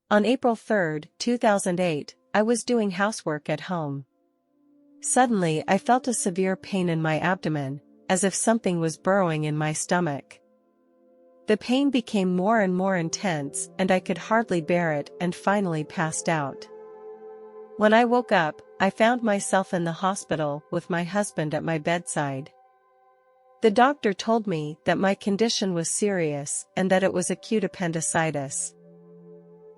On April 3, 2008, I was doing housework at home. Suddenly I felt a severe pain in my abdomen, as if something was burrowing in my stomach. The pain became more and more intense and I could hardly bear it and finally passed out. When I woke up, I found myself in the hospital with my husband at my bedside. The doctor told me that my condition was serious and that it was acute appendicitis.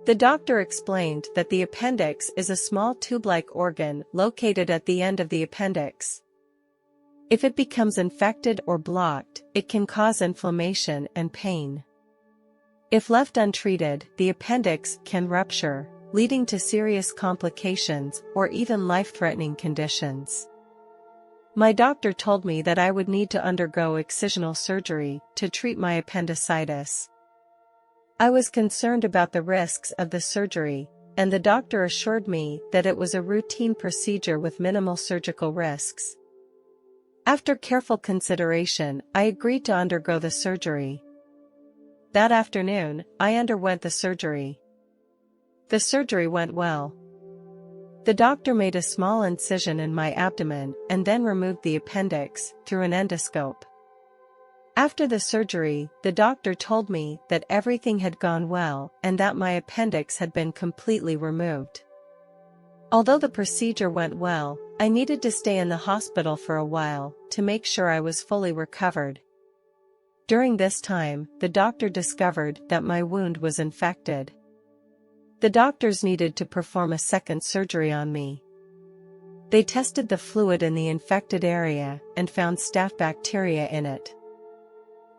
The doctor explained that the appendix is a small tube-like organ located at the end of the appendix. If it becomes infected or blocked, it can cause inflammation and pain. If left untreated, the appendix can rupture, leading to serious complications or even life-threatening conditions. My doctor told me that I would need to undergo excisional surgery to treat my appendicitis. I was concerned about the risks of the surgery, and the doctor assured me that it was a routine procedure with minimal surgical risks. After careful consideration, I agreed to undergo the surgery. That afternoon, I underwent the surgery. The surgery went well. The doctor made a small incision in my abdomen and then removed the appendix through an endoscope. After the surgery, the doctor told me that everything had gone well and that my appendix had been completely removed. Although the procedure went well, I needed to stay in the hospital for a while to make sure I was fully recovered. During this time, the doctor discovered that my wound was infected. The doctors needed to perform a second surgery on me. They tested the fluid in the infected area and found staph bacteria in it.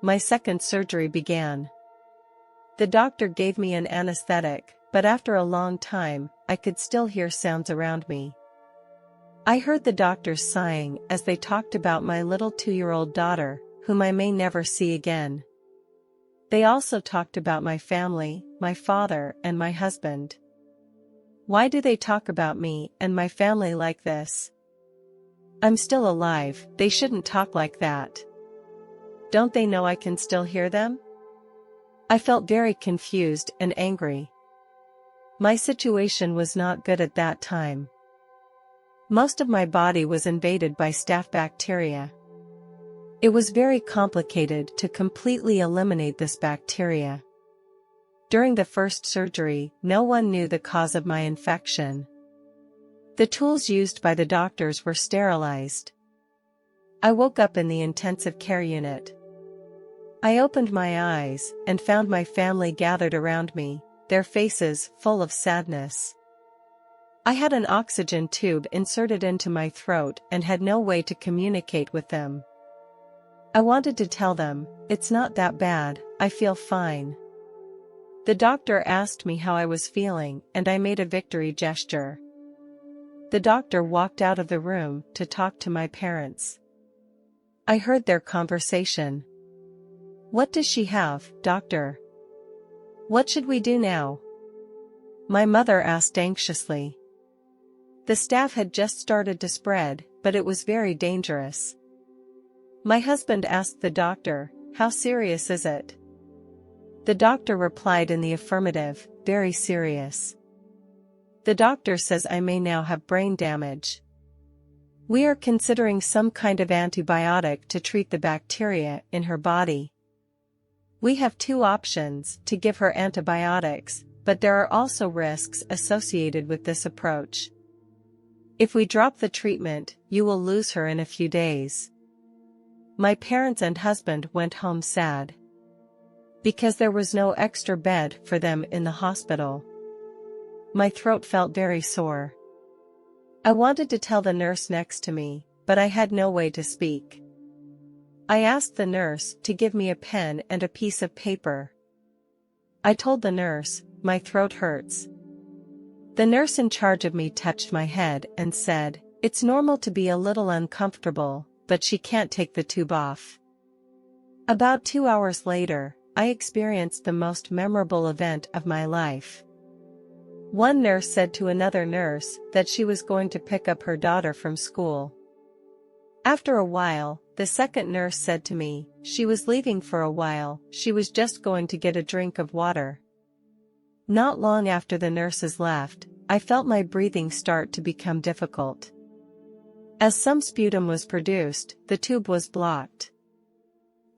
My second surgery began. The doctor gave me an anesthetic, but after a long time, I could still hear sounds around me. I heard the doctors sighing as they talked about my little 2-year-old daughter, whom I may never see again. They also talked about my family, my father, and my husband. Why do they talk about me and my family like this? I'm still alive, they shouldn't talk like that. Don't they know I can still hear them? I felt very confused and angry. My situation was not good at that time. Most of my body was invaded by staph bacteria. It was very complicated to completely eliminate this bacteria. During the first surgery, no one knew the cause of my infection. The tools used by the doctors were sterilized. I woke up in the intensive care unit. I opened my eyes and found my family gathered around me, their faces full of sadness. I had an oxygen tube inserted into my throat and had no way to communicate with them. I wanted to tell them, "It's not that bad, I feel fine." The doctor asked me how I was feeling and I made a victory gesture. The doctor walked out of the room to talk to my parents. I heard their conversation. "What does she have, doctor? What should we do now?" My mother asked anxiously. The staph had just started to spread, but it was very dangerous. My husband asked the doctor, "How serious is it?" The doctor replied in the affirmative, "Very serious. The doctor says I may now have brain damage. We are considering some kind of antibiotic to treat the bacteria in her body. We have two options to give her antibiotics, but there are also risks associated with this approach. If we drop the treatment, you will lose her in a few days." My parents and husband went home sad. Because there was no extra bed for them in the hospital. My throat felt very sore. I wanted to tell the nurse next to me, but I had no way to speak. I asked the nurse to give me a pen and a piece of paper. I told the nurse, "My throat hurts." The nurse in charge of me touched my head and said, "It's normal to be a little uncomfortable, but she can't take the tube off." About 2 hours later, I experienced the most memorable event of my life. One nurse said to another nurse that she was going to pick up her daughter from school. After a while, the second nurse said to me, she was leaving for a while, she was just going to get a drink of water. Not long after the nurses left, I felt my breathing start to become difficult. As some sputum was produced, the tube was blocked.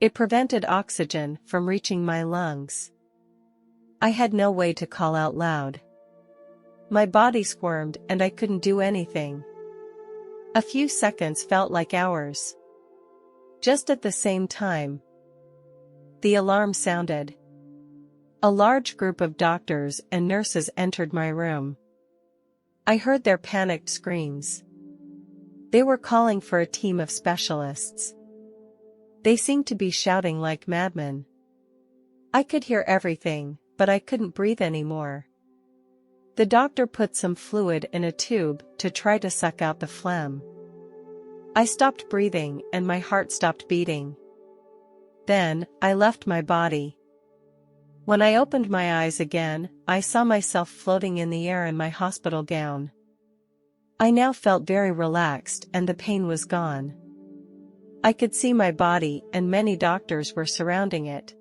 It prevented oxygen from reaching my lungs. I had no way to call out loud. My body squirmed and I couldn't do anything. A few seconds felt like hours. Just at the same time, the alarm sounded. A large group of doctors and nurses entered my room. I heard their panicked screams. They were calling for a team of specialists. They seemed to be shouting like madmen. I could hear everything, but I couldn't breathe anymore. The doctor put some fluid in a tube to try to suck out the phlegm. I stopped breathing and my heart stopped beating. Then, I left my body. When I opened my eyes again, I saw myself floating in the air in my hospital gown. I now felt very relaxed and the pain was gone. I could see my body and many doctors were surrounding it.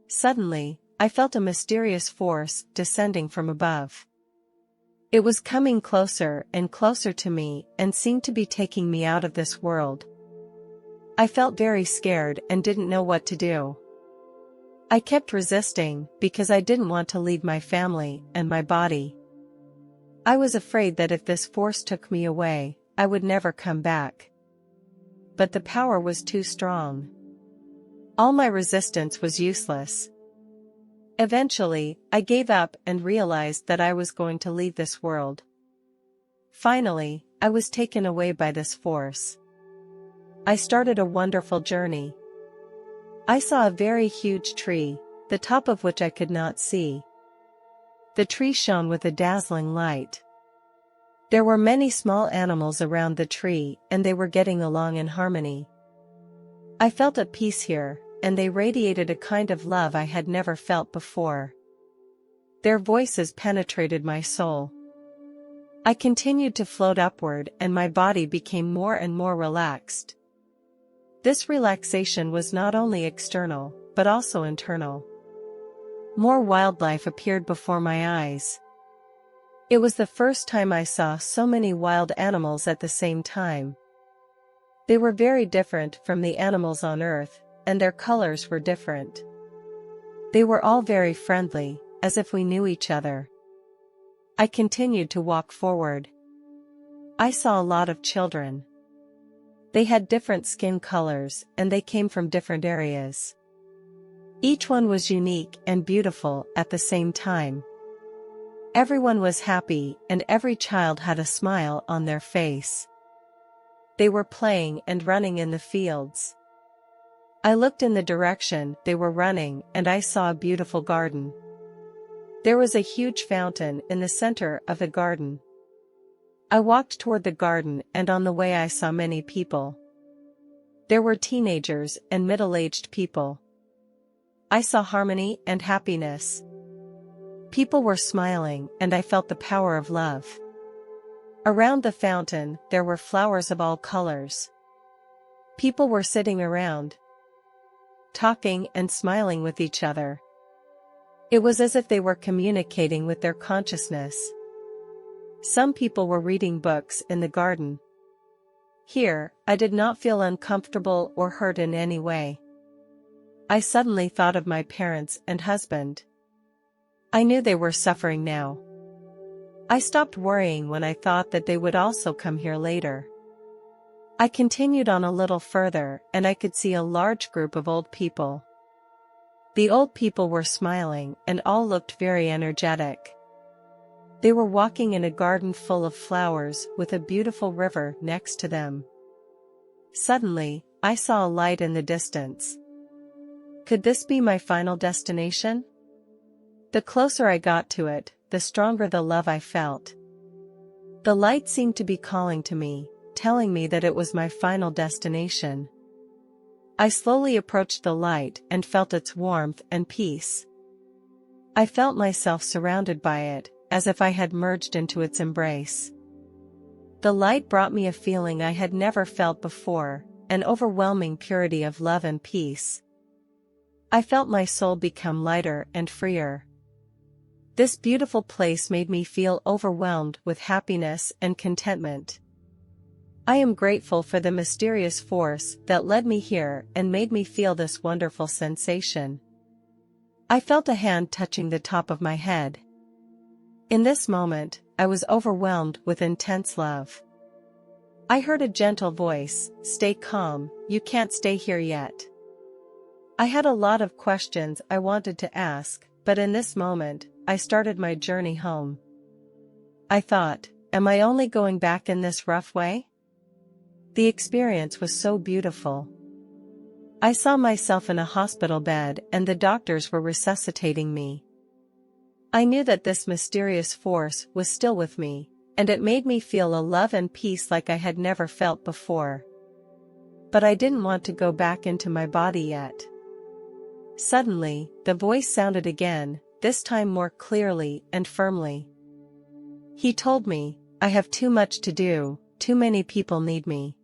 Suddenly, I felt a mysterious force descending from above. It was coming closer and closer to me and seemed to be taking me out of this world. I felt very scared and didn't know what to do. I kept resisting because I didn't want to leave my family and my body. I was afraid that if this force took me away, I would never come back. But the power was too strong. All my resistance was useless. Eventually, I gave up and realized that I was going to leave this world. Finally, I was taken away by this force. I started a wonderful journey. I saw a very huge tree, the top of which I could not see. The tree shone with a dazzling light. There were many small animals around the tree and they were getting along in harmony. I felt at peace here, and they radiated a kind of love I had never felt before. Their voices penetrated my soul. I continued to float upward and my body became more and more relaxed. This relaxation was not only external, but also internal. More wildlife appeared before my eyes. It was the first time I saw so many wild animals at the same time. They were very different from the animals on Earth, and their colors were different. They were all very friendly, as if we knew each other. I continued to walk forward. I saw a lot of children. They had different skin colors, and they came from different areas. Each one was unique and beautiful at the same time. Everyone was happy and every child had a smile on their face. They were playing and running in the fields. I looked in the direction they were running and I saw a beautiful garden. There was a huge fountain in the center of the garden. I walked toward the garden and on the way I saw many people. There were teenagers and middle-aged people. I saw harmony and happiness. People were smiling and I felt the power of love. Around the fountain, there were flowers of all colors. People were sitting around, talking and smiling with each other. It was as if they were communicating with their consciousness. Some people were reading books in the garden. Here, I did not feel uncomfortable or hurt in any way. I suddenly thought of my parents and husband. I knew they were suffering now. I stopped worrying when I thought that they would also come here later. I continued on a little further and I could see a large group of old people. The old people were smiling and all looked very energetic. They were walking in a garden full of flowers with a beautiful river next to them. Suddenly, I saw a light in the distance. Could this be my final destination? The closer I got to it, the stronger the love I felt. The light seemed to be calling to me, telling me that it was my final destination. I slowly approached the light and felt its warmth and peace. I felt myself surrounded by it, as if I had merged into its embrace. The light brought me a feeling I had never felt before, an overwhelming purity of love and peace. I felt my soul become lighter and freer. This beautiful place made me feel overwhelmed with happiness and contentment. I am grateful for the mysterious force that led me here and made me feel this wonderful sensation. I felt a hand touching the top of my head. In this moment, I was overwhelmed with intense love. I heard a gentle voice, "Stay calm, you can't stay here yet." I had a lot of questions I wanted to ask, but in this moment, I started my journey home. I thought, am I only going back in this rough way? The experience was so beautiful. I saw myself in a hospital bed and the doctors were resuscitating me. I knew that this mysterious force was still with me, and it made me feel a love and peace like I had never felt before. But I didn't want to go back into my body yet. Suddenly, the voice sounded again, this time more clearly and firmly. He told me, "I have too much to do, too many people need me."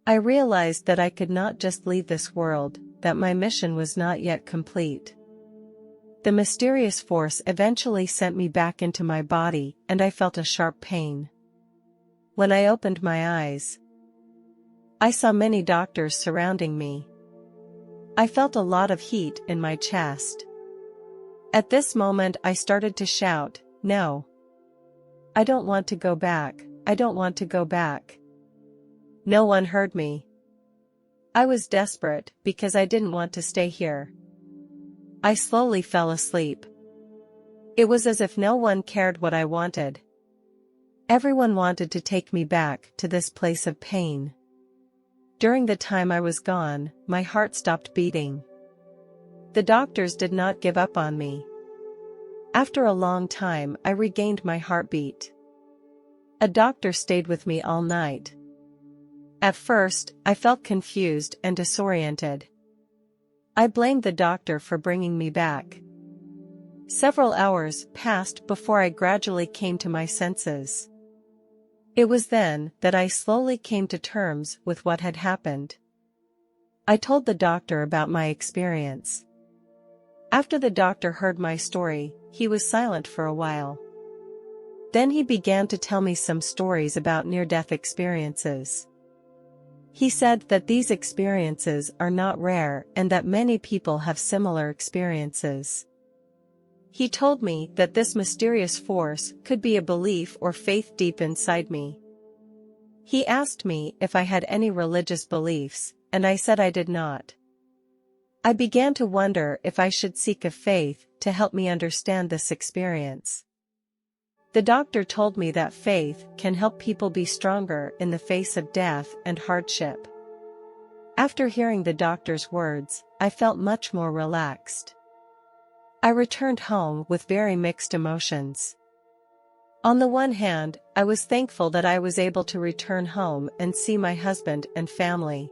I realized that I could not just leave this world, that my mission was not yet complete. The mysterious force eventually sent me back into my body and I felt a sharp pain. When I opened my eyes, I saw many doctors surrounding me. I felt a lot of heat in my chest. At this moment I started to shout, "No! I don't want to go back, I don't want to go back." No one heard me. I was desperate because I didn't want to stay here. I slowly fell asleep. It was as if no one cared what I wanted. Everyone wanted to take me back to this place of pain. During the time I was gone, my heart stopped beating. The doctors did not give up on me. After a long time, I regained my heartbeat. A doctor stayed with me all night. At first, I felt confused and disoriented. I blamed the doctor for bringing me back. Several hours passed before I gradually came to my senses. It was then that I slowly came to terms with what had happened. I told the doctor about my experience. After the doctor heard my story, he was silent for a while. Then he began to tell me some stories about near-death experiences. He said that these experiences are not rare and that many people have similar experiences. He told me that this mysterious force could be a belief or faith deep inside me. He asked me if I had any religious beliefs, and I said I did not. I began to wonder if I should seek a faith to help me understand this experience. The doctor told me that faith can help people be stronger in the face of death and hardship. After hearing the doctor's words, I felt much more relaxed. I returned home with very mixed emotions. On the one hand, I was thankful that I was able to return home and see my husband and family.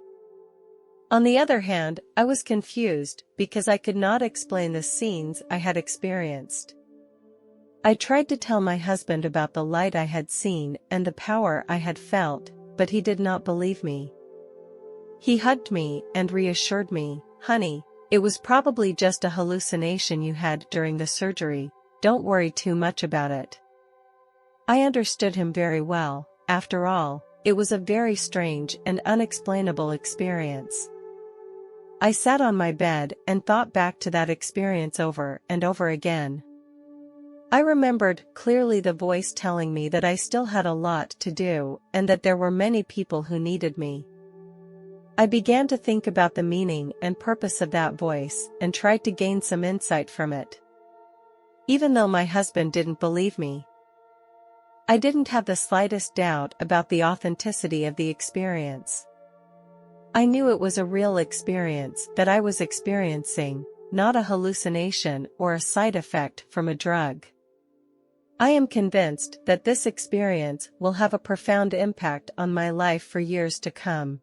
On the other hand, I was confused because I could not explain the scenes I had experienced. I tried to tell my husband about the light I had seen and the power I had felt, but he did not believe me. He hugged me and reassured me, "Honey, it was probably just a hallucination you had during the surgery, don't worry too much about it." I understood him very well. After all, it was a very strange and unexplainable experience. I sat on my bed and thought back to that experience over and over again. I remembered clearly the voice telling me that I still had a lot to do and that there were many people who needed me. I began to think about the meaning and purpose of that voice and tried to gain some insight from it. Even though my husband didn't believe me, I didn't have the slightest doubt about the authenticity of the experience. I knew it was a real experience that I was experiencing, not a hallucination or a side effect from a drug. I am convinced that this experience will have a profound impact on my life for years to come.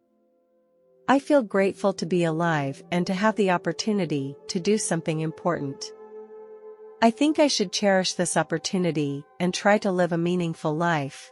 I feel grateful to be alive and to have the opportunity to do something important. I think I should cherish this opportunity and try to live a meaningful life.